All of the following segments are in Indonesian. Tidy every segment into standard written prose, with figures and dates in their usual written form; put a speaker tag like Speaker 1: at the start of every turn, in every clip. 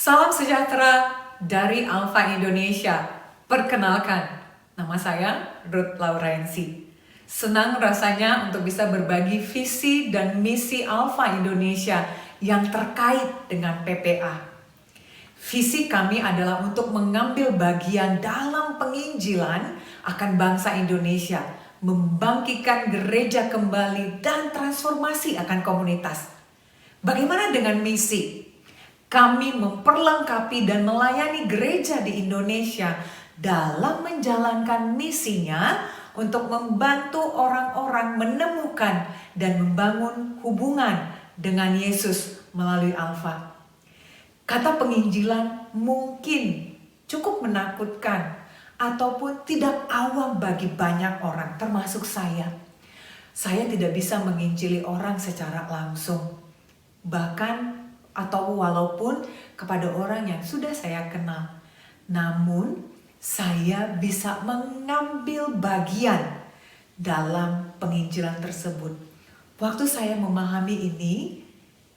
Speaker 1: Salam sejahtera dari Alfa Indonesia. Perkenalkan, nama saya Ruth Laurensi. Senang rasanya untuk bisa berbagi visi dan misi Alfa Indonesia yang terkait dengan PPA. Visi kami adalah untuk mengambil bagian dalam penginjilan akan bangsa Indonesia, membangkitkan gereja kembali dan transformasi akan komunitas. Bagaimana dengan misi? Kami memperlengkapi dan melayani gereja di Indonesia dalam menjalankan misinya untuk membantu orang-orang menemukan dan membangun hubungan dengan Yesus melalui Alfa. Kata penginjilan mungkin cukup menakutkan ataupun tidak awam bagi banyak orang, termasuk saya. Saya tidak bisa menginjili orang secara langsung. Bahkan atau walaupun kepada orang yang sudah saya kenal. Namun saya bisa mengambil bagian dalam penginjilan tersebut. Waktu saya memahami ini,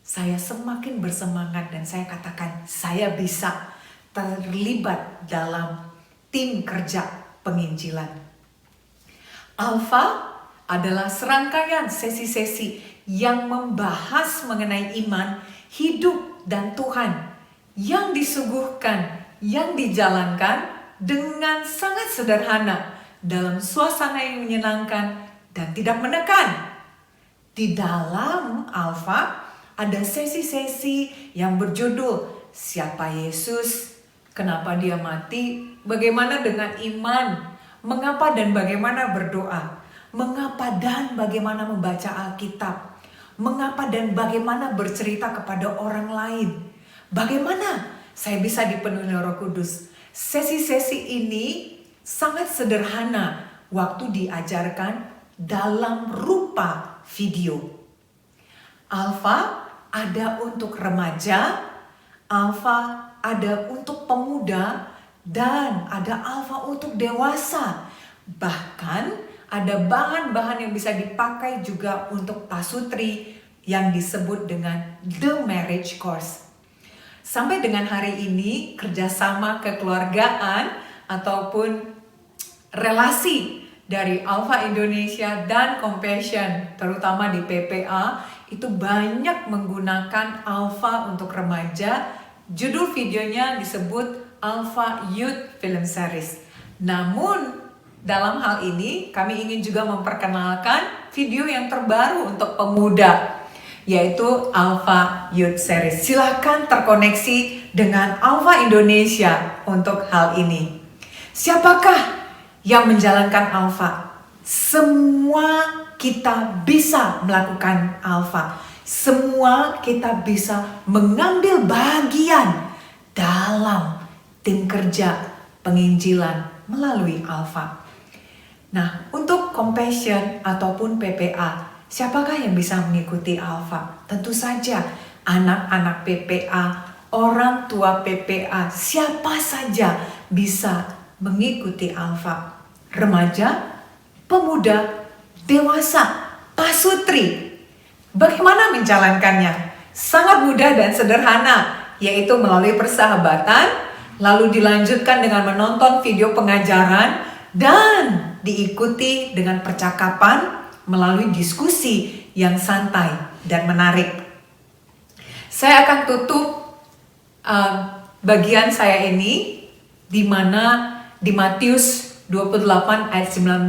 Speaker 1: saya semakin bersemangat dan saya katakan saya bisa terlibat dalam tim kerja penginjilan. Alfa adalah serangkaian sesi-sesi yang membahas mengenai iman, hidup, dan Tuhan yang disuguhkan, yang dijalankan dengan sangat sederhana dalam suasana yang menyenangkan dan tidak menekan. Di dalam Alfa ada sesi-sesi yang berjudul Siapa Yesus, Kenapa Dia Mati, Bagaimana dengan Iman, Mengapa dan Bagaimana Berdoa, Mengapa dan Bagaimana Membaca Alkitab, Mengapa dan bagaimana bercerita kepada orang lain. Bagaimana saya bisa dipenuhi Roh Kudus. Sesi-sesi ini sangat sederhana waktu diajarkan dalam rupa video. Alfa ada untuk remaja, Alfa ada untuk pemuda, dan ada Alfa untuk dewasa. Bahkan ada bahan-bahan yang bisa dipakai juga untuk pasutri yang disebut dengan The Marriage Course. Sampai dengan hari ini kerjasama kekeluargaan ataupun relasi dari Alfa Indonesia dan Compassion terutama di PPA itu banyak menggunakan Alfa untuk remaja. Judul videonya disebut Alfa Youth Film Series. Namun dalam hal ini kami ingin juga memperkenalkan video yang terbaru untuk pemuda, yaitu Alfa Youth Series. Silakan terkoneksi dengan Alfa Indonesia untuk hal ini. Siapakah yang menjalankan Alfa? Semua kita bisa melakukan Alfa. Semua kita bisa mengambil bagian dalam tim kerja penginjilan melalui Alfa. Nah, untuk Compassion ataupun PPA, siapakah yang bisa mengikuti Alfa? Tentu saja anak-anak PPA, orang tua PPA, siapa saja bisa mengikuti Alfa. Remaja, pemuda, dewasa, pasutri. Bagaimana menjalankannya? Sangat mudah dan sederhana, yaitu melalui persahabatan, lalu dilanjutkan dengan menonton video pengajaran, dan diikuti dengan percakapan melalui diskusi yang santai dan menarik. Saya akan tutup bagian saya ini di mana di Matius 28 ayat 19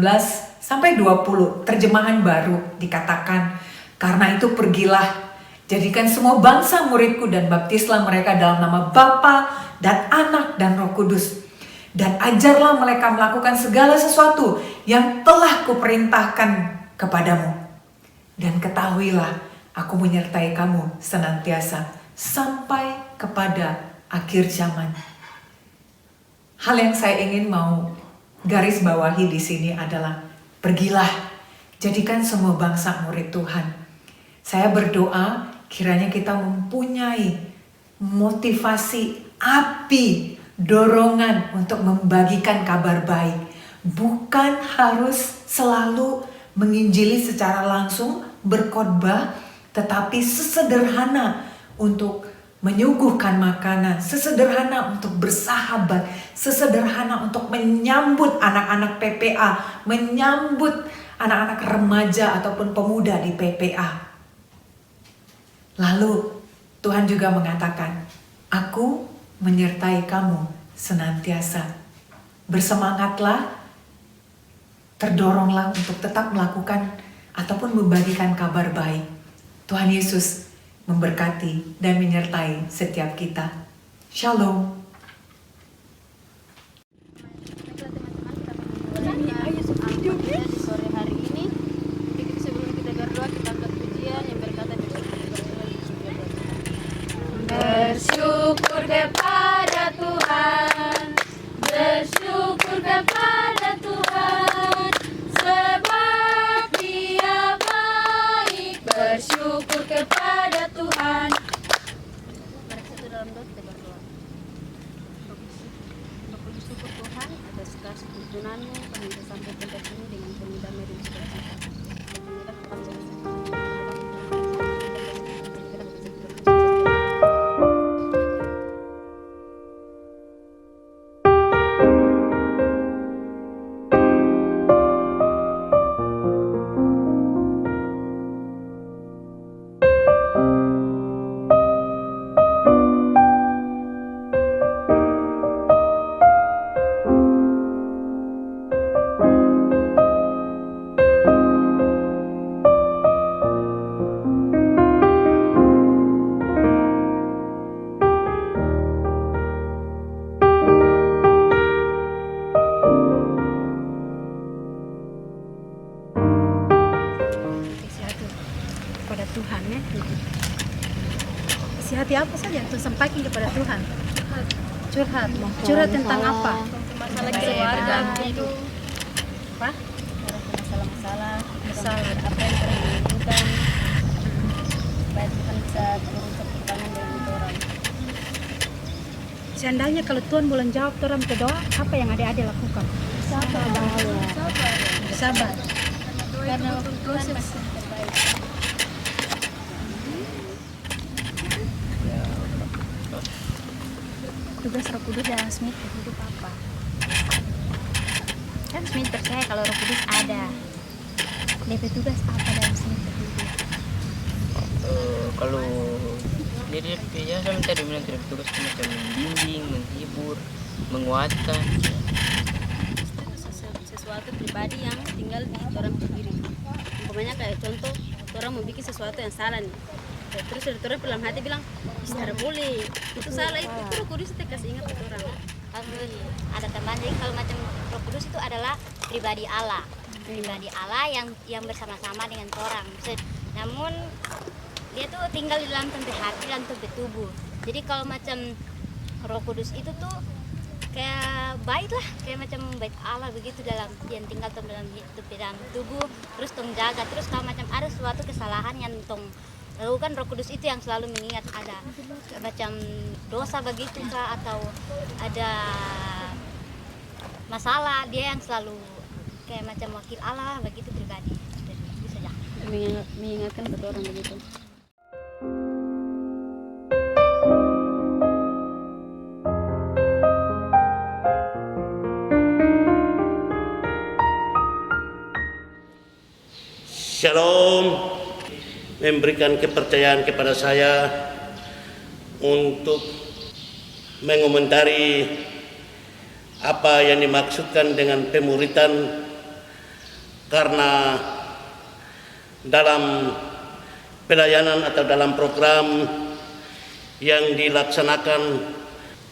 Speaker 1: sampai 20 terjemahan baru dikatakan, karena itu pergilah, jadikan semua bangsa muridku dan baptislah mereka dalam nama Bapa dan Anak dan Roh Kudus. Dan ajarlah mereka melakukan segala sesuatu yang telah kuperintahkan kepadamu. Dan ketahuilah, aku menyertai kamu senantiasa sampai kepada akhir zaman. Hal yang saya ingin mau garis bawahi di sini adalah, pergilah, jadikan semua bangsa murid Tuhan. Saya berdoa kiranya kita mempunyai motivasi, api, dorongan untuk membagikan kabar baik. Bukan harus selalu menginjili secara langsung, berkhotbah, tetapi sesederhana untuk menyuguhkan makanan, sesederhana untuk bersahabat, sesederhana untuk menyambut anak-anak PPA, menyambut anak-anak remaja ataupun pemuda di PPA. Lalu Tuhan juga mengatakan, aku menyertai kamu senantiasa. Bersemangatlah, terdoronglah untuk tetap melakukan ataupun membagikan kabar baik. Tuhan Yesus memberkati dan menyertai setiap kita. Shalom.
Speaker 2: Di sore hari ini, sebelum kita berdoa, kita angkat pujian yang berkata di bersyukur kepada Tuhan, bersyukur kepada Tuhan, sebab Dia baik. Bersyukur kepada Tuhan. Mari kita dalam doa, kita berdoa. Bersyukur Tuhan atas kasih tuntunanmu, kami bisa sampai ke sini dengan penuh damai dan sukacita. Kepada Tuhan ya. Isi hati apa saja untuk sampaikan kepada Tuhan. Curhat tentang apa? Masalah keluarga itu apa? Masalah apa yang pernah dilakukan supaya Tuhan bisa turun tangan dengan orang. Seandainya kalau Tuhan boleh jawab orang berdoa, apa yang adik-adik lakukan? Sabar. Karena proses terbaik. Tugas Roh Kudus dalam Smith hidup apa? Kan Smith percaya kalau Roh Kudus ada. DP tugas apa dalam Smith hidup?
Speaker 3: Kalau dari ya saya tadi bilang tidak tugas macam membimbing, menghibur, menguatkan.
Speaker 2: Sesuatu pribadi yang tinggal di orang sendiri. Umpamanya kayak contoh, orang mau bikin sesuatu yang salah nih. Terus orang dalam hati bilang, tidak boleh, itu salah, itu Roh Kudus kita kasih ingat ke orang.
Speaker 4: Ada tambahan, jadi kalau macam Roh Kudus itu adalah pribadi Allah, yang bersama-sama dengan orang. Namun dia tuh tinggal di dalam tempat hati dan tempat tubuh. Jadi kalau macam Roh Kudus itu tuh kayak baik lah, kayak macam baik Allah begitu dalam yang tinggal dalam tubuh, terus tong jaga. Terus kalau macam ada suatu kesalahan yang tong lakukan, Roh Kudus itu yang selalu mengingat, ada macam dosa begitu kah atau ada masalah, dia yang selalu kayak macam wakil Allah begitu pribadi. Itu saja.
Speaker 2: Mengingatkan ke orang begitu.
Speaker 5: Shalom, memberikan kepercayaan kepada saya untuk mengomentari apa yang dimaksudkan dengan pemuritan, karena dalam pelayanan atau dalam program yang dilaksanakan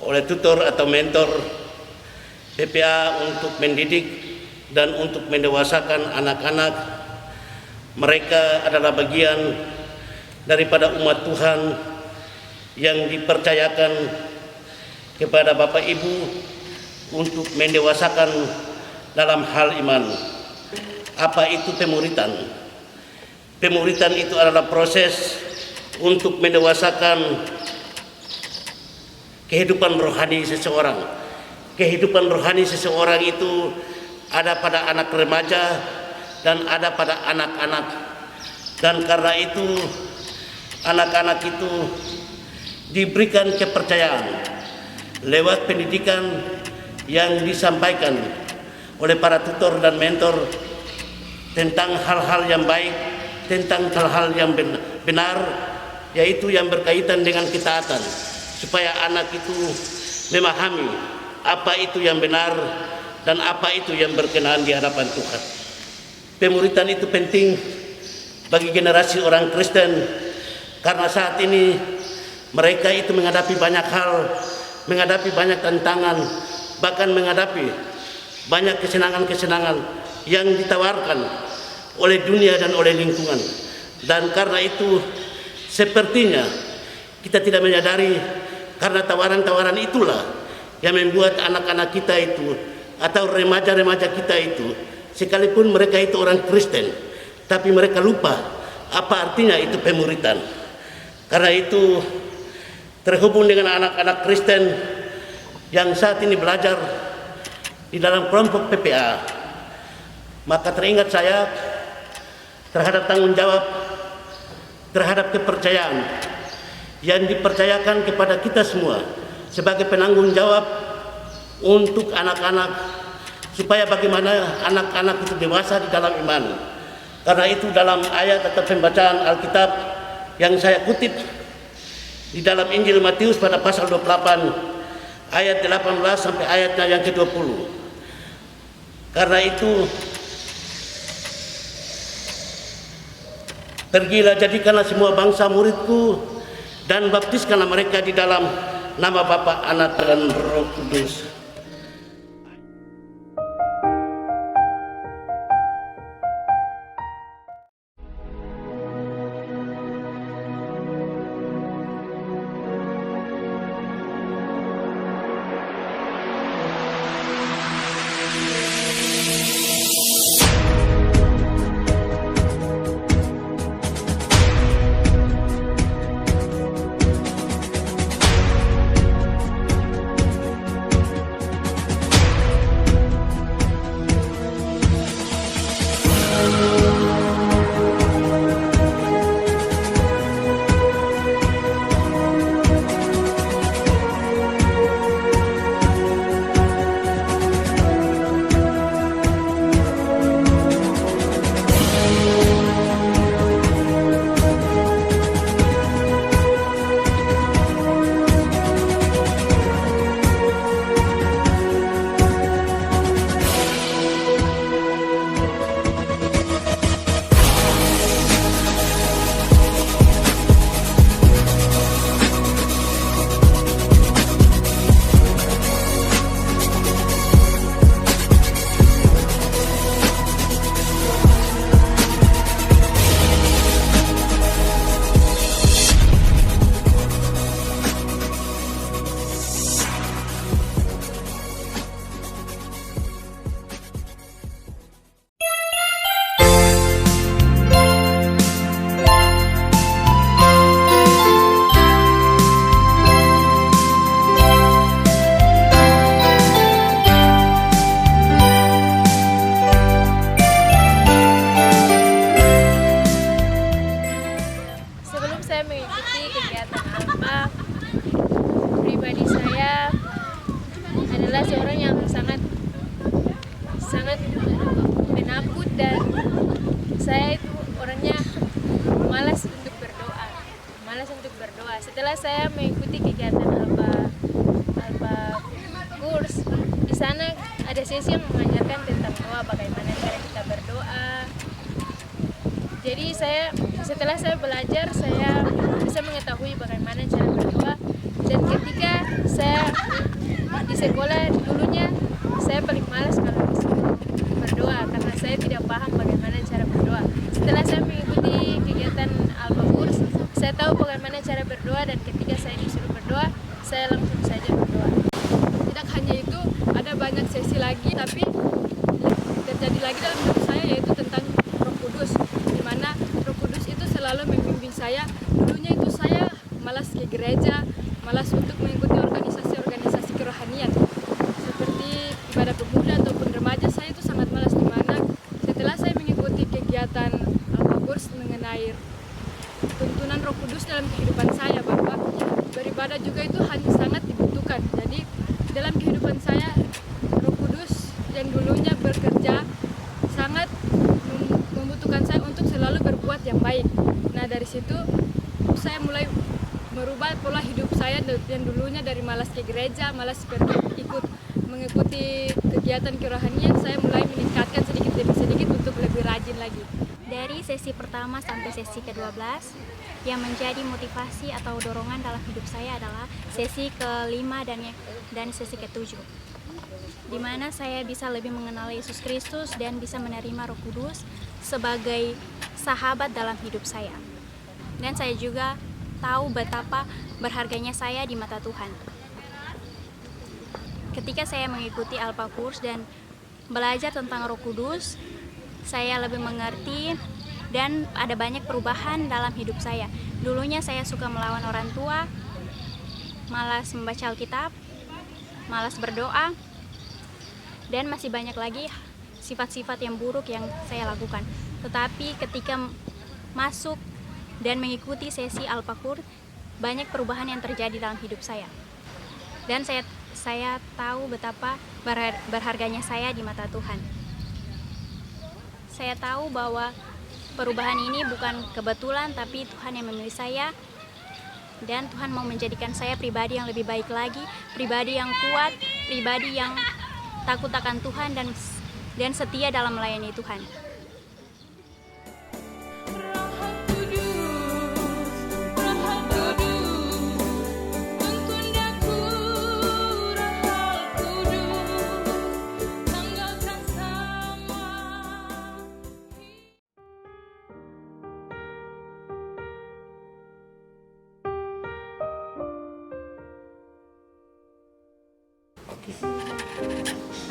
Speaker 5: oleh tutor atau mentor PPA untuk mendidik dan untuk mendewasakan anak-anak, mereka adalah bagian daripada umat Tuhan yang dipercayakan kepada Bapak Ibu untuk mendewasakan dalam hal iman. Apa itu pemuritan? Pemuritan itu adalah proses untuk mendewasakan kehidupan rohani seseorang. Kehidupan rohani seseorang itu ada pada anak remaja dan ada pada anak-anak. Dan karena itu anak-anak itu diberikan kepercayaan lewat pendidikan yang disampaikan oleh para tutor dan mentor tentang hal-hal yang baik, tentang hal-hal yang benar, yaitu yang berkaitan dengan ketaatan, supaya anak itu memahami apa itu yang benar dan apa itu yang berkenaan di hadapan Tuhan. Pemuritan itu penting bagi generasi orang Kristen, karena saat ini mereka itu menghadapi banyak hal, menghadapi banyak tantangan, bahkan menghadapi banyak kesenangan-kesenangan yang ditawarkan oleh dunia dan oleh lingkungan. Dan karena itu sepertinya kita tidak menyadari, karena tawaran-tawaran itulah yang membuat anak-anak kita itu atau remaja-remaja kita itu, sekalipun mereka itu orang Kristen, tapi mereka lupa apa artinya itu pemuritan. Karena itu terhubung dengan anak-anak Kristen yang saat ini belajar di dalam kelompok PPA, maka teringat saya terhadap tanggung jawab, terhadap kepercayaan yang dipercayakan kepada kita semua sebagai penanggung jawab untuk anak-anak, supaya bagaimana anak-anak itu dewasa di dalam iman. Karena itu dalam ayat atau pembacaan Alkitab yang saya kutip di dalam Injil Matius pada pasal 28 ayat 18 sampai ayatnya yang ke-20. Karena itu pergilah, jadikanlah semua bangsa muridku dan baptiskanlah mereka di dalam nama Bapa, Anak dan Roh Kudus.
Speaker 2: adalah seorang yang sangat penakut, dan saya itu orangnya malas untuk berdoa. Setelah saya mengikuti kegiatan Alpha Kurs, di sana ada sesi yang mengajarkan tentang doa, bagaimana cara kita berdoa. Jadi setelah saya belajar, saya bisa mengetahui bagaimana cara berdoa. Dan ketika saya di sekolah dulunya, saya paling malas kalau berdoa karena saya tidak paham bagaimana cara berdoa. Setelah saya mengikuti kegiatan Alpha Kurs, saya tahu bagaimana cara berdoa, dan ketika saya disuruh berdoa, saya langsung saja berdoa.
Speaker 6: Tidak hanya itu, ada banyak sesi lagi, tapi terjadi lagi dalam hidup saya, yaitu tentang Roh Kudus, di mana Roh Kudus itu selalu membimbing saya. Dulunya itu saya malas ke gereja, malas untuk mengikuti organisasi kerohanian seperti ibadah pemuda ataupun remaja. Saya itu sangat malas, di mana setelah saya mengikuti kegiatan Alpha Kurs mengenai tuntunan Roh Kudus dalam kehidupan saya, bahwa beribadah beribadah juga itu hanya sangat dibutuhkan. Jadi dalam kehidupan saya, Roh Kudus yang dulunya bekerja sangat membutuhkan saya untuk selalu berbuat yang baik. Nah, dari situ saya mulai merubah pola hidup saya yang dulunya dari malas ke gereja, malas ikut mengikuti kegiatan kerohanian. Saya mulai meningkatkan sedikit demi sedikit untuk lebih rajin lagi.
Speaker 2: Dari sesi pertama sampai sesi ke-12, yang menjadi motivasi atau dorongan dalam hidup saya adalah sesi ke-5 dan sesi ke-7, di mana saya bisa lebih mengenal Yesus Kristus dan bisa menerima Roh Kudus sebagai sahabat dalam hidup saya. Dan saya juga tahu betapa berharganya saya di mata Tuhan. Ketika saya mengikuti Alpha Course dan belajar tentang Roh Kudus, saya lebih mengerti dan ada banyak perubahan dalam hidup saya. Dulunya saya suka melawan orang tua, malas membaca Alkitab, malas berdoa, dan masih banyak lagi sifat-sifat yang buruk yang saya lakukan. Tetapi ketika masuk dan mengikuti sesi Alpha Course, banyak perubahan yang terjadi dalam hidup saya. Dan saya tahu betapa berharganya saya di mata Tuhan. Saya tahu bahwa perubahan ini bukan kebetulan, tapi Tuhan yang memilih saya. Dan Tuhan mau menjadikan saya pribadi yang lebih baik lagi, pribadi yang kuat, pribadi yang takut akan Tuhan dan setia dalam melayani Tuhan.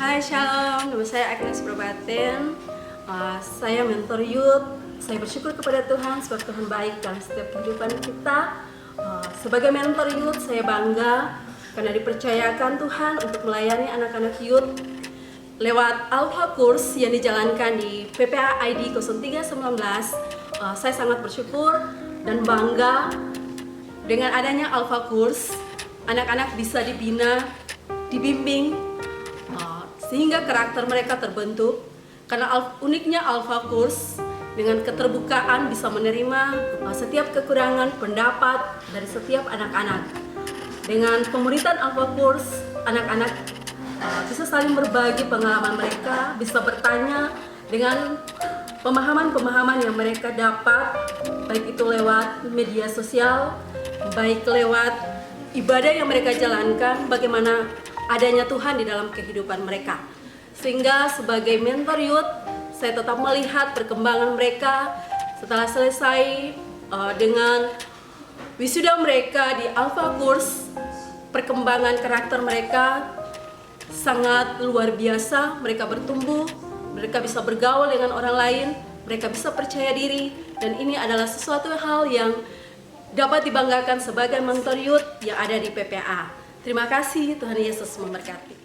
Speaker 7: Hai, Shalom. Nama saya Agnes Probaten. Saya mentor youth. Saya bersyukur kepada Tuhan sebab Tuhan baik dalam setiap kehidupan kita. Sebagai mentor youth, saya bangga karena dipercayakan Tuhan untuk melayani anak-anak youth lewat Alpha Course yang dijalankan di PPA ID 0319. Saya sangat bersyukur dan bangga dengan adanya Alpha Course. Anak-anak bisa dibina, dibimbing, sehingga karakter mereka terbentuk. Karena uniknya Alpha Course dengan keterbukaan bisa menerima setiap kekurangan pendapat dari setiap anak-anak. Dengan pemuritan Alpha Course, anak-anak bisa saling berbagi pengalaman mereka, bisa bertanya dengan pemahaman-pemahaman yang mereka dapat, baik itu lewat media sosial, baik lewat ibadah yang mereka jalankan, bagaimana adanya Tuhan di dalam kehidupan mereka. Sehingga sebagai mentor youth, saya tetap melihat perkembangan mereka setelah selesai dengan wisuda mereka di Alpha Course. Perkembangan karakter mereka sangat luar biasa. Mereka bertumbuh, mereka bisa bergaul dengan orang lain, mereka bisa percaya diri, dan ini adalah sesuatu hal yang dapat dibanggakan sebagai mentor youth yang ada di PPA. Terima kasih, Tuhan Yesus memberkati.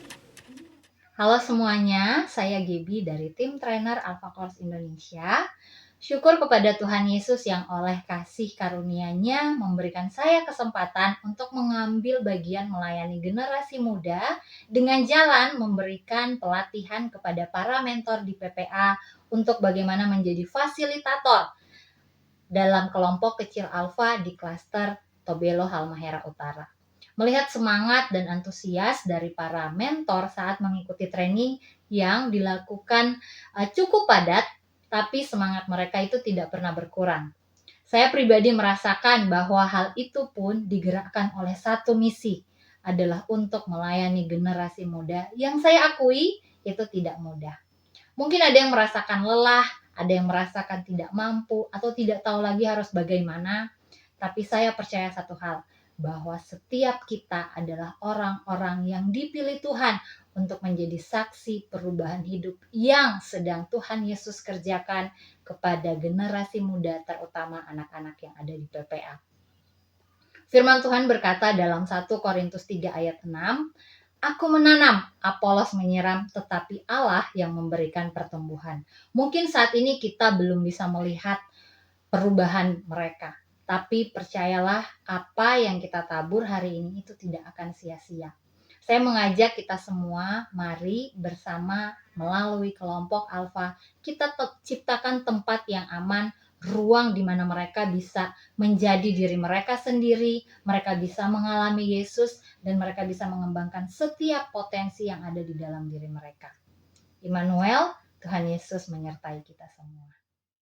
Speaker 8: Halo semuanya, saya Gaby dari tim trainer Alpha Course Indonesia. Syukur kepada Tuhan Yesus yang oleh kasih karunia-Nya memberikan saya kesempatan untuk mengambil bagian melayani generasi muda dengan jalan memberikan pelatihan kepada para mentor di PPA untuk bagaimana menjadi fasilitator dalam kelompok kecil Alpha di klaster Tobelo Halmahera Utara. Melihat semangat dan antusias dari para mentor saat mengikuti training yang dilakukan cukup padat, tapi semangat mereka itu tidak pernah berkurang. Saya pribadi merasakan bahwa hal itu pun digerakkan oleh satu misi, adalah untuk melayani generasi muda yang saya akui itu tidak mudah. Mungkin ada yang merasakan lelah, ada yang merasakan tidak mampu, atau tidak tahu lagi harus bagaimana, tapi saya percaya satu hal, bahwa setiap kita adalah orang-orang yang dipilih Tuhan untuk menjadi saksi perubahan hidup yang sedang Tuhan Yesus kerjakan kepada generasi muda, terutama anak-anak yang ada di PPA. Firman Tuhan berkata dalam 1 Korintus 3 ayat 6, Aku menanam, Apolos menyiram, tetapi Allah yang memberikan pertumbuhan. Mungkin saat ini kita belum bisa melihat perubahan mereka. Tapi percayalah, apa yang kita tabur hari ini itu tidak akan sia-sia. Saya mengajak kita semua, mari bersama melalui kelompok Alfa, kita ciptakan tempat yang aman, ruang di mana mereka bisa menjadi diri mereka sendiri, mereka bisa mengalami Yesus, dan mereka bisa mengembangkan setiap potensi yang ada di dalam diri mereka. Immanuel, Tuhan Yesus menyertai kita semua.